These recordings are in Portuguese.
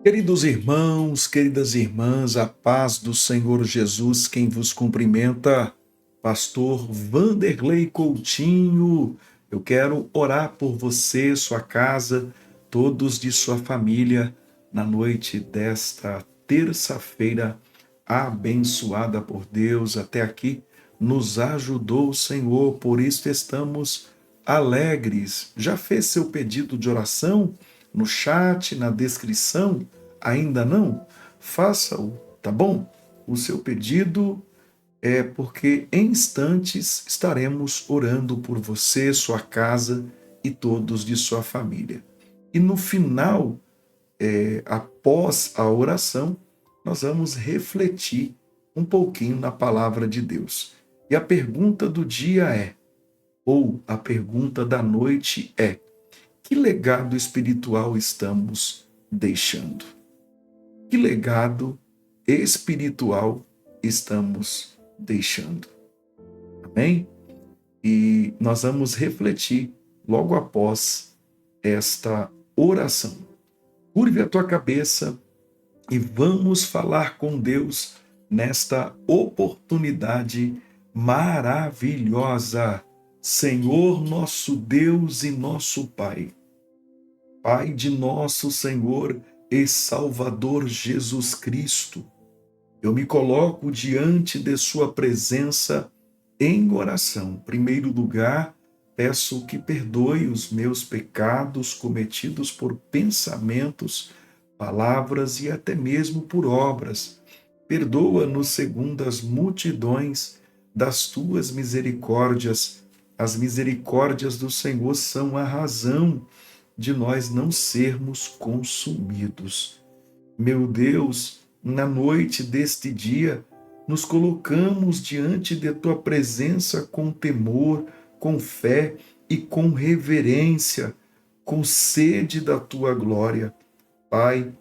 Queridos irmãos, queridas irmãs, a paz do Senhor Jesus, quem vos cumprimenta, Pastor Vanderlei Coutinho. Eu quero orar por você, sua casa, todos de sua família, na noite desta terça-feira, abençoada por Deus. Até aqui nos ajudou o Senhor, por isso estamos alegres. Já fez seu pedido de oração no chat, na descrição? Ainda não? Faça-o, tá bom? O seu pedido é porque em instantes estaremos orando por você, sua casa e todos de sua família. E no final, após a oração, nós vamos refletir um pouquinho na palavra de Deus. E a pergunta do dia ou a pergunta da noite é: que legado espiritual estamos deixando? Que legado espiritual estamos deixando? Amém? E nós vamos refletir logo após esta oração. Curve a tua cabeça e vamos falar com Deus nesta oportunidade maravilhosa. Senhor, nosso Deus e nosso Pai, Pai de nosso Senhor e Salvador Jesus Cristo, eu me coloco diante de sua presença em oração. Em primeiro lugar, peço que perdoe os meus pecados cometidos por pensamentos, palavras e até mesmo por obras. Perdoa-nos segundo as multidões das tuas misericórdias. As misericórdias do Senhor são a razão de nós não sermos consumidos. Meu Deus, na noite deste dia, nos colocamos diante de tua presença com temor, com fé e com reverência, com sede da tua glória. Pai,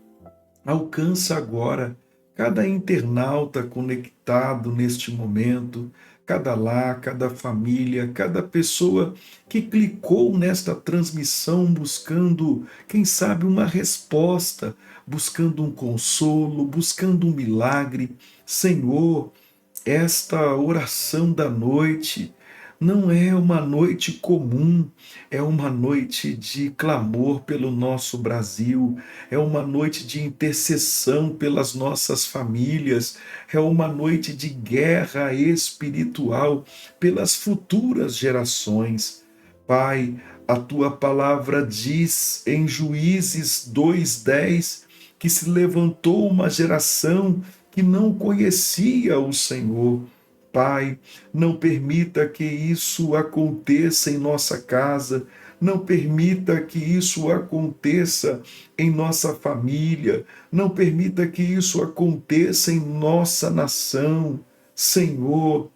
alcança agora cada internauta conectado neste momento, cada lar, cada família, cada pessoa que clicou nesta transmissão buscando, quem sabe, uma resposta, buscando um consolo, buscando um milagre. Senhor, esta oração da noite não é uma noite comum, é uma noite de clamor pelo nosso Brasil, é uma noite de intercessão pelas nossas famílias, é uma noite de guerra espiritual pelas futuras gerações. Pai, a tua palavra diz em Juízes 2:10 que se levantou uma geração que não conhecia o Senhor. Pai, não permita que isso aconteça em nossa casa, não permita que isso aconteça em nossa família, não permita que isso aconteça em nossa nação. Senhor,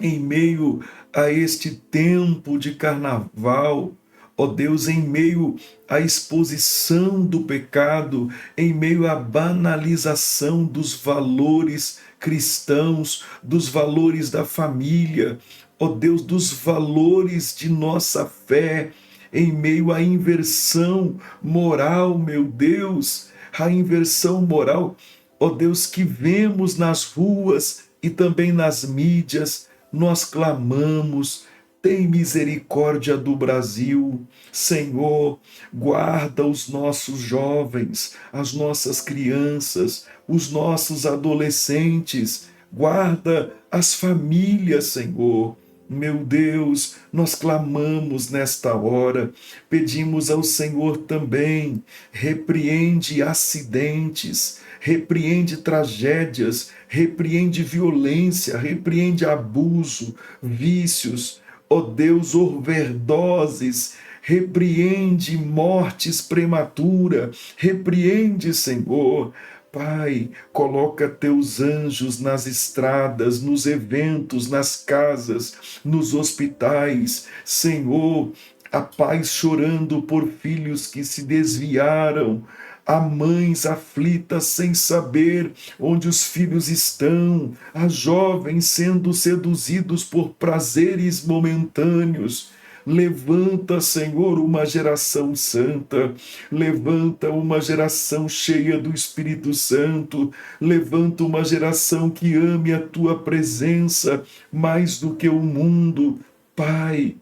em meio a este tempo de carnaval, ó Deus, em meio à exposição do pecado, em meio à banalização dos valores cristãos, dos valores da família, ó Deus, dos valores de nossa fé, em meio à inversão moral, meu Deus, a inversão moral, ó Deus, que vemos nas ruas e também nas mídias, nós clamamos: tem misericórdia do Brasil. Senhor, guarda os nossos jovens, as nossas crianças, os nossos adolescentes, guarda as famílias, Senhor. Meu Deus, nós clamamos nesta hora, pedimos ao Senhor também, repreende acidentes, repreende tragédias, repreende violência, repreende abuso, vícios, ó Deus, overdoses, repreende mortes prematuras, repreende, Senhor. Pai, coloca teus anjos nas estradas, nos eventos, nas casas, nos hospitais. Senhor, há pais chorando por filhos que se desviaram, há mães aflitas sem saber onde os filhos estão, há jovens sendo seduzidos por prazeres momentâneos. Levanta, Senhor, uma geração santa. Levanta uma geração cheia do Espírito Santo. Levanta uma geração que ame a tua presença mais do que o mundo. Pai,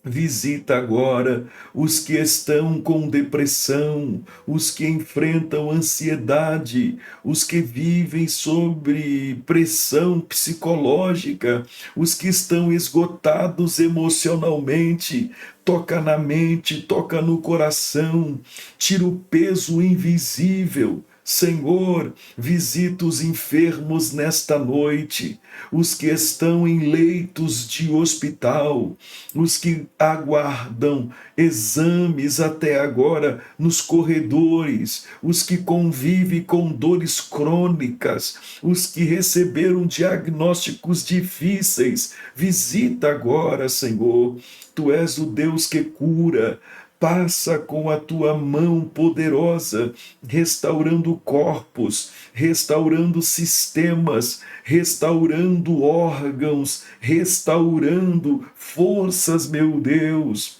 visita agora os que estão com depressão, os que enfrentam ansiedade, os que vivem sob pressão psicológica, os que estão esgotados emocionalmente. Toca na mente, toca no coração, tira o peso invisível. Senhor, visita os enfermos nesta noite, os que estão em leitos de hospital, os que aguardam exames até agora nos corredores, os que convivem com dores crônicas, os que receberam diagnósticos difíceis. Visita agora, Senhor. Tu és o Deus que cura. Passa com a tua mão poderosa, restaurando corpos, restaurando sistemas, restaurando órgãos, restaurando forças, meu Deus.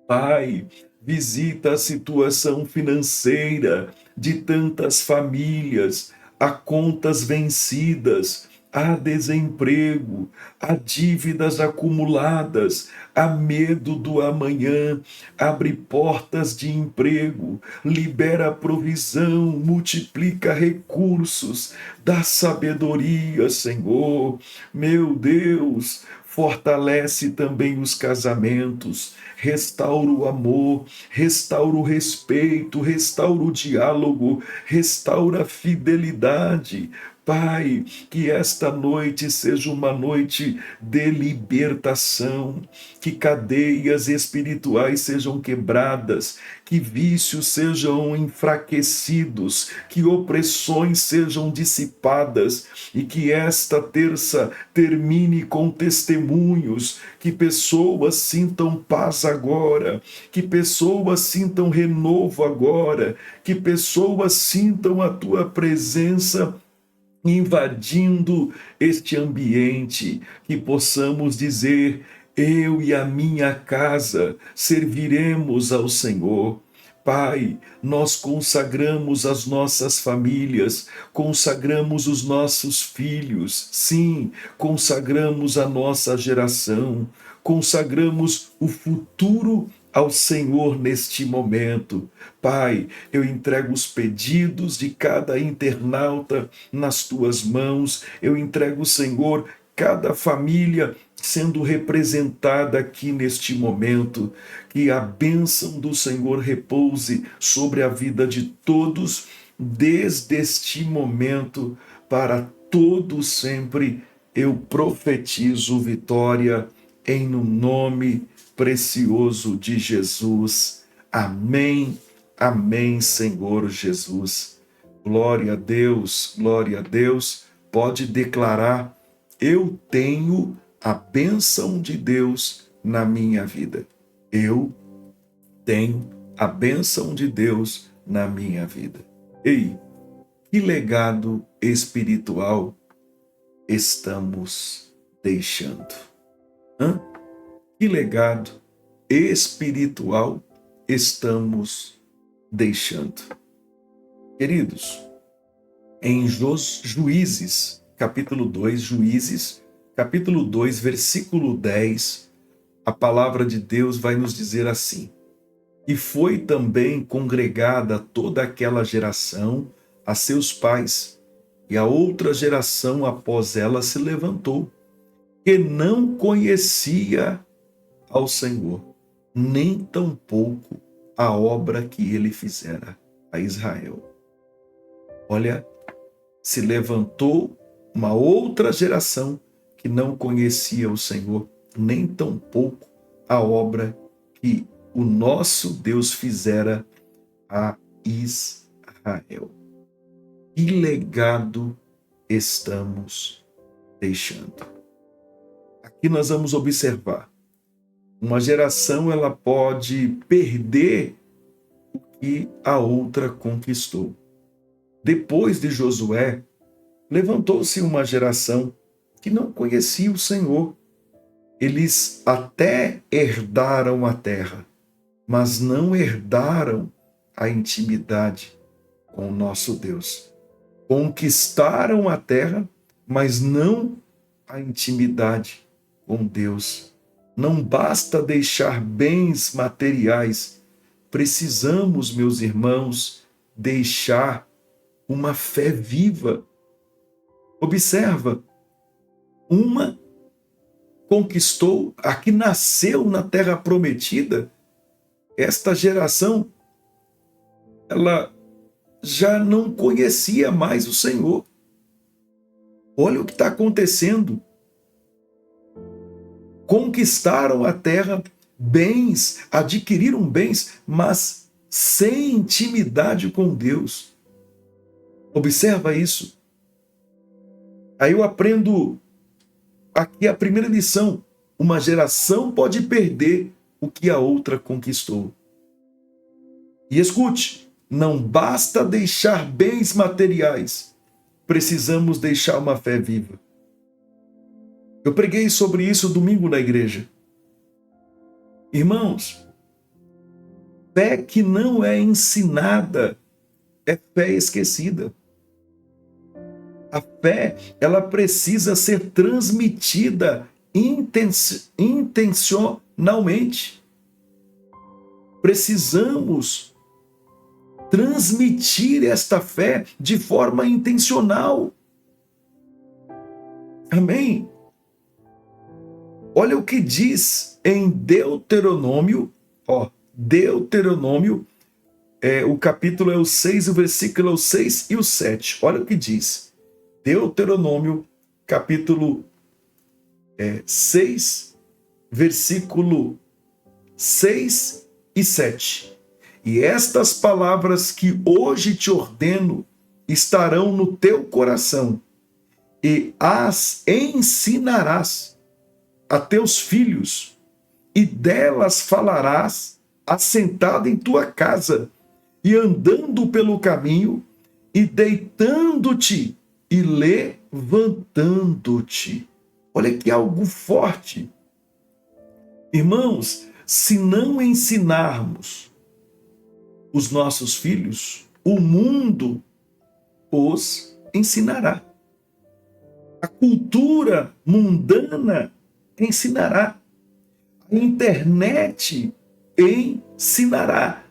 Pai, visita a situação financeira de tantas famílias, há contas vencidas, há desemprego, há dívidas acumuladas, há medo do amanhã. Abre portas de emprego, libera provisão, multiplica recursos, dá sabedoria, Senhor. Meu Deus, fortalece também os casamentos, restaura o amor, restaura o respeito, restaura o diálogo, restaura a fidelidade. Pai, que esta noite seja uma noite de libertação, que cadeias espirituais sejam quebradas, que vícios sejam enfraquecidos, que opressões sejam dissipadas e que esta terça termine com testemunhos, que pessoas sintam paz agora, que pessoas sintam renovo agora, que pessoas sintam a tua presença invadindo este ambiente, que possamos dizer: eu e a minha casa serviremos ao Senhor. Pai, nós consagramos as nossas famílias, consagramos os nossos filhos, sim, consagramos a nossa geração, consagramos o futuro ao Senhor neste momento. Pai, eu entrego os pedidos de cada internauta nas tuas mãos, eu entrego, Senhor, cada família sendo representada aqui neste momento, que a bênção do Senhor repouse sobre a vida de todos, desde este momento para todo sempre. Eu profetizo vitória em no nome precioso de Jesus. Amém, amém, Senhor Jesus. Glória a Deus, glória a Deus. Pode declarar: eu tenho a bênção de Deus na minha vida. Eu tenho a bênção de Deus na minha vida. Ei, que legado espiritual estamos deixando? Hã? Que legado espiritual estamos deixando? Queridos, em Juízes, capítulo 2, Juízes, capítulo 2, versículo 10, a palavra de Deus vai nos dizer assim: e foi também congregada toda aquela geração a seus pais, e a outra geração após ela se levantou, que não conhecia ao Senhor, nem tampouco a obra que ele fizera a Israel. Olha, se levantou uma outra geração que não conhecia o Senhor, nem tampouco a obra que o nosso Deus fizera a Israel. Que legado estamos deixando? Aqui nós vamos observar: uma geração ela pode perder o que a outra conquistou. Depois de Josué, levantou-se uma geração que não conhecia o Senhor. Eles até herdaram a terra, mas não herdaram a intimidade com o nosso Deus. Conquistaram a terra, mas não a intimidade com Deus. Não basta deixar bens materiais. Precisamos, meus irmãos, deixar uma fé viva. Observa, uma conquistou, a que nasceu na terra prometida. Esta geração, ela já não conhecia mais o Senhor. Olha o que está acontecendo. Conquistaram a terra, bens, adquiriram bens, mas sem intimidade com Deus. Observa isso. Aí eu aprendo aqui a primeira lição. Uma geração pode perder o que a outra conquistou. E escute, não basta deixar bens materiais, precisamos deixar uma fé viva. Eu preguei sobre isso domingo na igreja. Irmãos, fé que não é ensinada é fé esquecida. A fé, ela precisa ser transmitida intencionalmente. Precisamos transmitir esta fé de forma intencional. Amém? Olha o que diz em Deuteronômio, Deuteronômio, o capítulo é o 6, o versículo é o 6 e o 7. Olha o que diz. Deuteronômio, capítulo 6, versículo 6 e 7. E estas palavras que hoje te ordeno estarão no teu coração, e as ensinarás a teus filhos, e delas falarás assentado em tua casa, e andando pelo caminho, e deitando-te, e levantando-te. Olha que algo forte. Irmãos, se não ensinarmos os nossos filhos, o mundo os ensinará. A cultura mundana ensinará. A internet ensinará.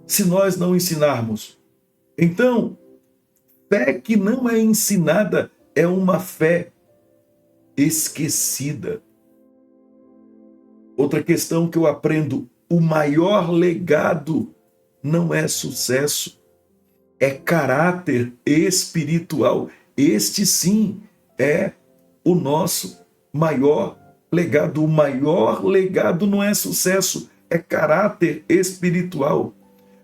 Se nós não ensinarmos. Então, fé que não é ensinada é uma fé esquecida. Outra questão que eu aprendo: o maior legado não é sucesso, é caráter espiritual. Este sim é o nosso maior legado. O maior legado não é sucesso, é caráter espiritual.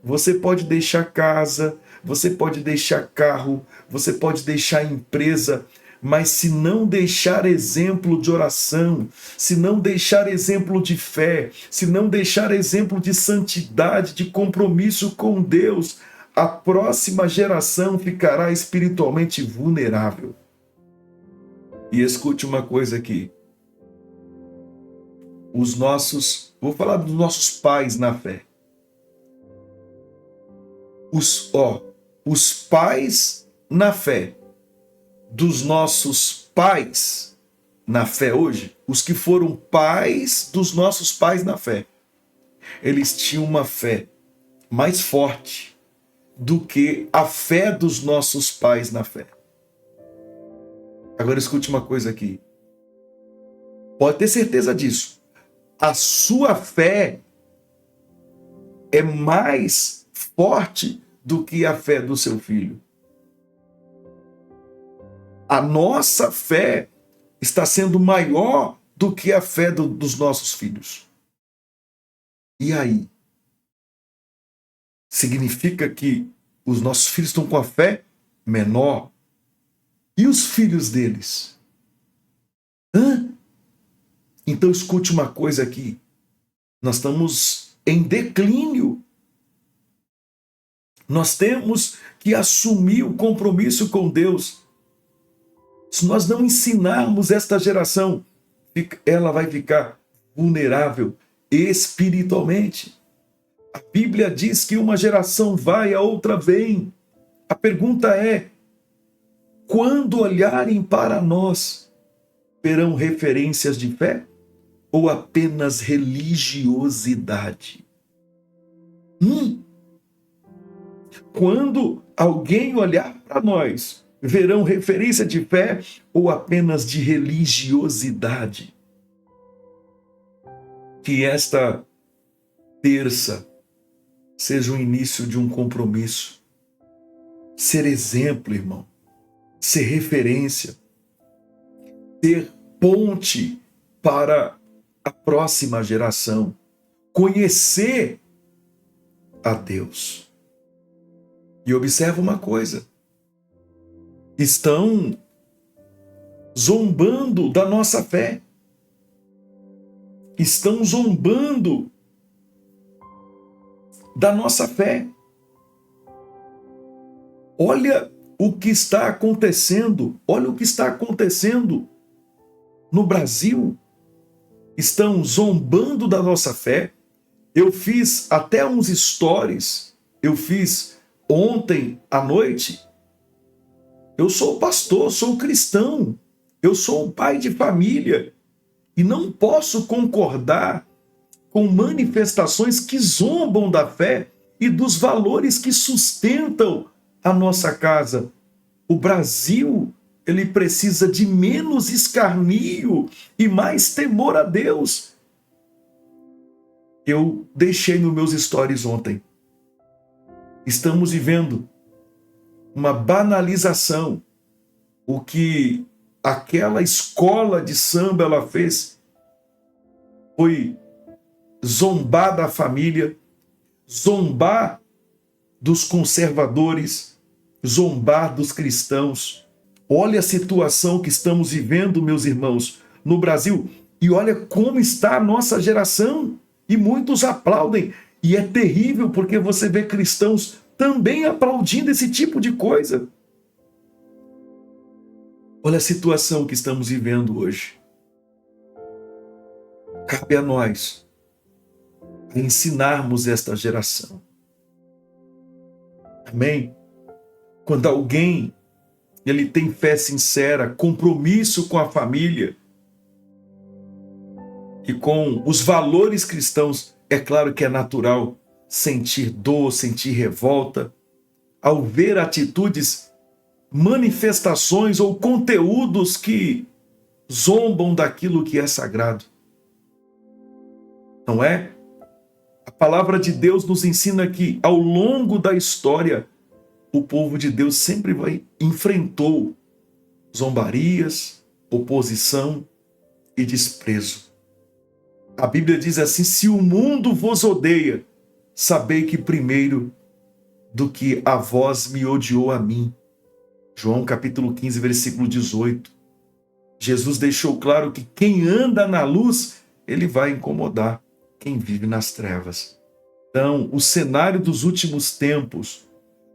Você pode deixar casa, você pode deixar carro, você pode deixar empresa, mas se não deixar exemplo de oração, se não deixar exemplo de fé, se não deixar exemplo de santidade, de compromisso com Deus, a próxima geração ficará espiritualmente vulnerável. E escute uma coisa aqui. Vou falar dos nossos pais na fé. Os pais na fé, dos nossos pais na fé hoje, os que foram pais dos nossos pais na fé, eles tinham uma fé mais forte do que a fé dos nossos pais na fé. Agora escute uma coisa aqui. Pode ter certeza disso. A sua fé é mais forte do que a fé do seu filho. A nossa fé está sendo maior do que a fé dos nossos filhos. E aí? Significa que os nossos filhos estão com a fé menor? E os filhos deles? Então escute uma coisa aqui. Nós estamos em declínio. Nós temos que assumir o compromisso com Deus. Se nós não ensinarmos esta geração ela vai ficar vulnerável espiritualmente. A Bíblia diz que uma geração vai, a outra vem. A pergunta é: quando olharem para nós, verão referências de fé ou apenas religiosidade? Quando alguém olhar para nós, verão referência de fé ou apenas de religiosidade? Que esta terça seja o início de um compromisso. Ser exemplo, irmão. Ser referência. Ter ponte para a próxima geração. Conhecer a Deus. E observa uma coisa. Estão zombando da nossa fé. Estão zombando da nossa fé. Olha o que está acontecendo. Olha o que está acontecendo no Brasil. Estão zombando da nossa fé. Eu fiz até uns stories. Eu fiz ontem à noite. Eu sou pastor, sou cristão. Eu sou um pai de família. E não posso concordar com manifestações que zombam da fé e dos valores que sustentam a nossa casa. O Brasil, ele precisa de menos escarnio e mais temor a Deus. Eu deixei nos meus stories ontem. Estamos vivendo uma banalização. O que aquela escola de samba ela fez foi zombar da família, zombar dos conservadores, zombar dos cristãos. Olha a situação que estamos vivendo, meus irmãos, no Brasil. E olha como está a nossa geração. E muitos aplaudem. E é terrível porque você vê cristãos também aplaudindo esse tipo de coisa. Olha a situação que estamos vivendo hoje. Cabe a nós ensinarmos esta geração. Amém? Quando alguém ele tem fé sincera, compromisso com a família e com os valores cristãos, é claro que é natural sentir dor, sentir revolta ao ver atitudes, manifestações ou conteúdos que zombam daquilo que é sagrado. Não é? A palavra de Deus nos ensina que ao longo da história o povo de Deus sempre enfrentou zombarias, oposição e desprezo. A Bíblia diz assim: se o mundo vos odeia, sabei que primeiro do que a vós me odiou a mim. João capítulo 15, versículo 18. Jesus deixou claro que quem anda na luz, ele vai incomodar quem vive nas trevas. Então, o cenário dos últimos tempos,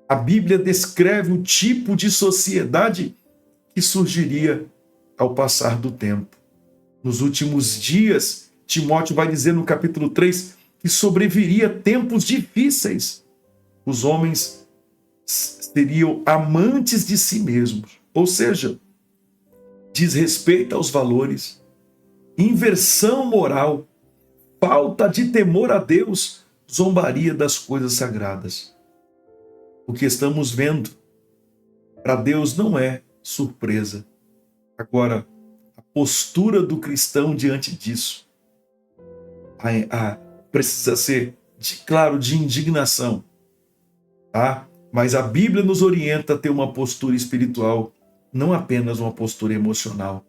a Bíblia descreve o tipo de sociedade que surgiria ao passar do tempo. Nos últimos dias, Timóteo vai dizer no capítulo 3 que sobreviria tempos difíceis. Os homens seriam amantes de si mesmos, ou seja, desrespeito aos valores, inversão moral, falta de temor a Deus, zombaria das coisas sagradas. O que estamos vendo, para Deus não é surpresa. Agora, a postura do cristão diante disso precisa ser, claro, de indignação. Tá? Mas a Bíblia nos orienta a ter uma postura espiritual, não apenas uma postura emocional.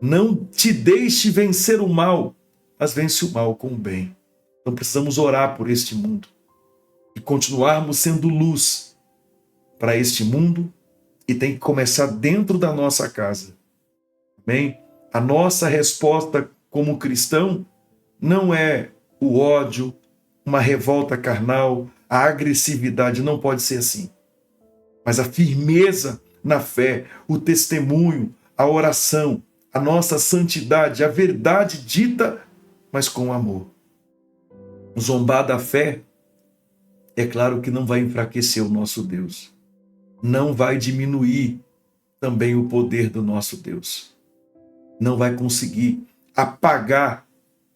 Não te deixe vencer o mal, mas vence o mal com o bem. Então precisamos orar por este mundo e continuarmos sendo luz para este mundo, e tem que começar dentro da nossa casa. Amém? A nossa resposta como cristão não é o ódio, uma revolta carnal, a agressividade, não pode ser assim. Mas a firmeza na fé, o testemunho, a oração, a nossa santidade, a verdade dita, mas com amor. Zombar da fé, é claro que não vai enfraquecer o nosso Deus. Não vai diminuir também o poder do nosso Deus. Não vai conseguir apagar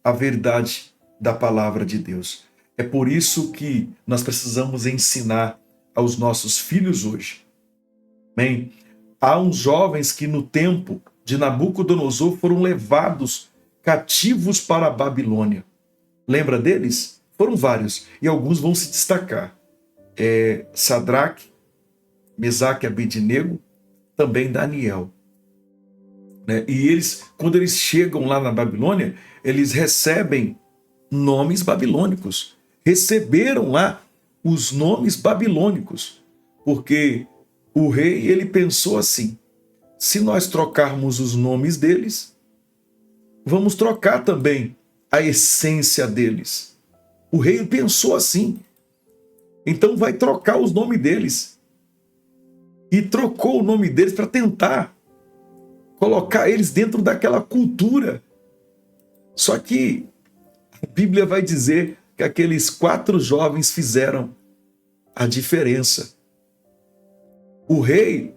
a verdade da palavra de Deus. É por isso que nós precisamos ensinar aos nossos filhos hoje. Amém? Há uns jovens que no tempo de Nabucodonosor foram levados cativos para a Babilônia. Lembra deles? Foram vários, e alguns vão se destacar. Sadraque, Mesaque e Abednego, também Daniel. E eles, quando eles chegam lá na Babilônia, eles recebem nomes babilônicos. Receberam lá os nomes babilônicos, porque o rei, ele pensou assim: se nós trocarmos os nomes deles, vamos trocar também a essência deles. O rei pensou assim, então vai trocar os nomes deles. E trocou o nome deles para tentar colocar eles dentro daquela cultura. Só que a Bíblia vai dizer que aqueles 4 jovens fizeram a diferença. O rei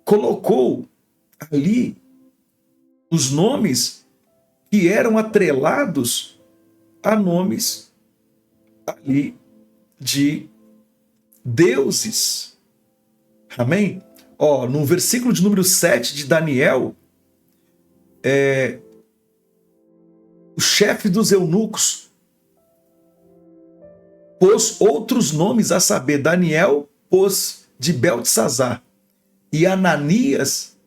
colocou ali os nomes que eram atrelados a nomes ali de deuses. Amém? No versículo de número 7 de Daniel, o chefe dos eunucos pôs outros nomes, a saber, Daniel pôs de Beltesazar, e Ananias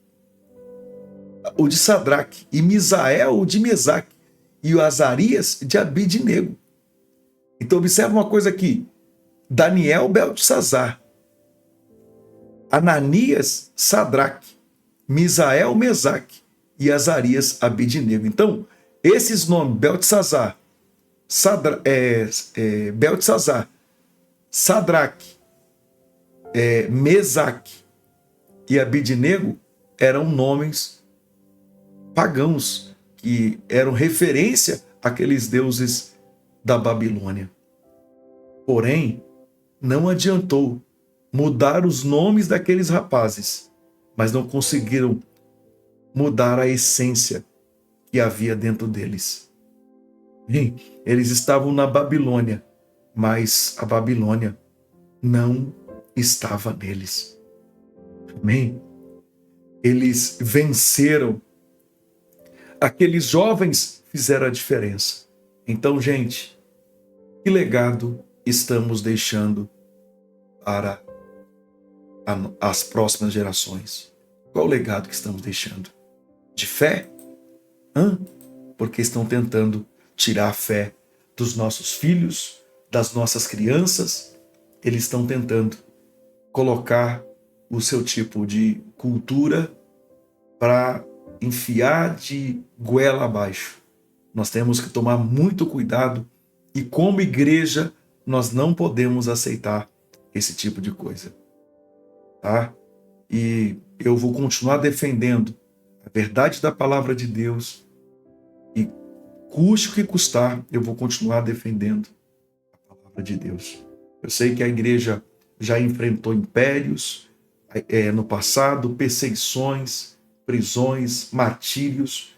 o de Sadraque, e Misael o de Mesaque, e o Azarias de Abednego. Então observa uma coisa aqui: Daniel, Beltesazar, Ananias, Sadraque, Misael, Mesaque e Azarias, Abednego. Então, esses nomes, Beltesazar, Sadraque, Mesaque e Abednego eram nomes pagãos, que eram referência àqueles deuses da Babilônia. Porém, não adiantou mudar os nomes daqueles rapazes, mas não conseguiram mudar a essência que havia dentro deles. Eles estavam na Babilônia, mas a Babilônia não estava neles. Amém? Eles venceram. Aqueles jovens fizeram a diferença. Então, gente, que legado estamos deixando para as próximas gerações? Qual o legado que estamos deixando? De fé? Porque estão tentando tirar a fé dos nossos filhos, das nossas crianças. Eles estão tentando colocar o seu tipo de cultura para enfiar de goela abaixo. Nós temos que tomar muito cuidado, e como igreja nós não podemos aceitar esse tipo de coisa. Tá? E eu vou continuar defendendo a verdade da palavra de Deus, e custe o que custar, eu vou continuar defendendo a palavra de Deus. Eu sei que a igreja já enfrentou impérios no passado, perseguições, prisões, martírios,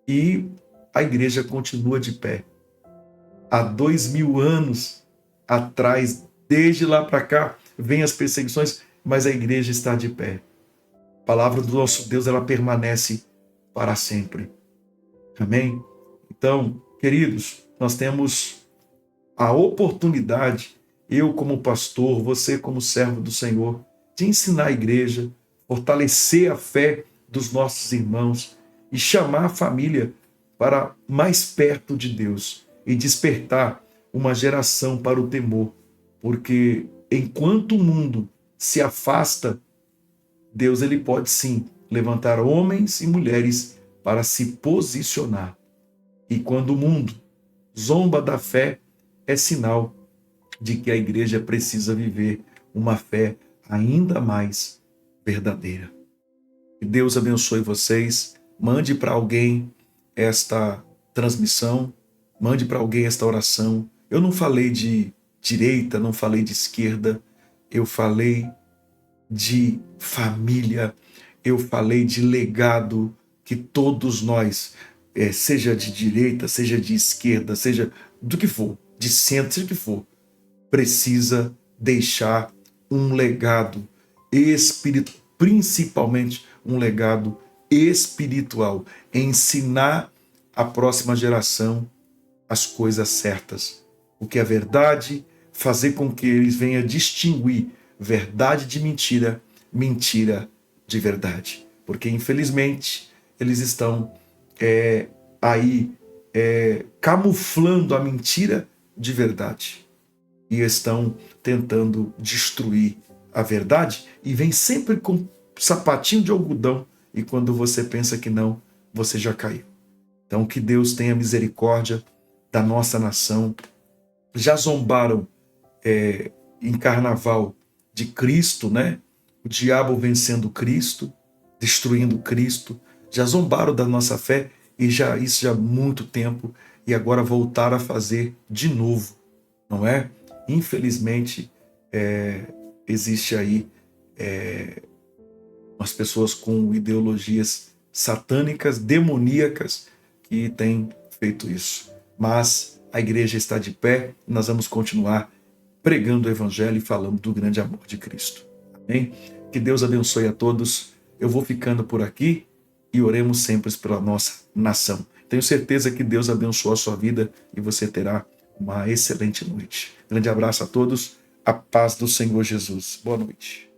e a igreja continua de pé. Há 2000 anos atrás, desde lá para cá, vem as perseguições, mas a igreja está de pé. A palavra do nosso Deus, ela permanece para sempre. Amém? Então, queridos, nós temos a oportunidade, eu como pastor, você como servo do Senhor, de ensinar a igreja, fortalecer a fé dos nossos irmãos e chamar a família para mais perto de Deus e despertar uma geração para o temor, porque enquanto o mundo se afasta, Deus, ele pode sim levantar homens e mulheres para se posicionar. E quando o mundo zomba da fé, é sinal de que a igreja precisa viver uma fé ainda mais verdadeira. Que Deus abençoe vocês. mande para alguém esta transmissão, mande para alguém esta oração. Eu não falei de direita, não falei de esquerda, eu falei de família, eu falei de legado que todos nós, seja de direita, seja de esquerda, seja do que for, de centro, seja o que for, precisa deixar um legado espiritual, principalmente um legado espiritual, ensinar a próxima geração as coisas certas, o que é verdade, fazer com que eles venham distinguir verdade de mentira, mentira de verdade. Porque, infelizmente, eles estão aí camuflando a mentira de verdade e estão tentando destruir a verdade e vem sempre com sapatinho de algodão e quando você pensa que não, você já caiu. Então, que Deus tenha misericórdia da nossa nação. Já zombaram em carnaval de Cristo, né? O diabo vencendo Cristo, destruindo Cristo. Já zombaram da nossa fé e isso já há muito tempo e agora voltaram a fazer de novo, não é? Infelizmente, existe aí umas pessoas com ideologias satânicas, demoníacas, que têm feito isso. Mas a igreja está de pé e nós vamos continuar pregando o evangelho e falando do grande amor de Cristo. Amém? Que Deus abençoe a todos. Eu vou ficando por aqui e oremos sempre pela nossa nação. Tenho certeza que Deus abençoou a sua vida e você terá uma excelente noite. Grande abraço a todos. A paz do Senhor Jesus. Boa noite.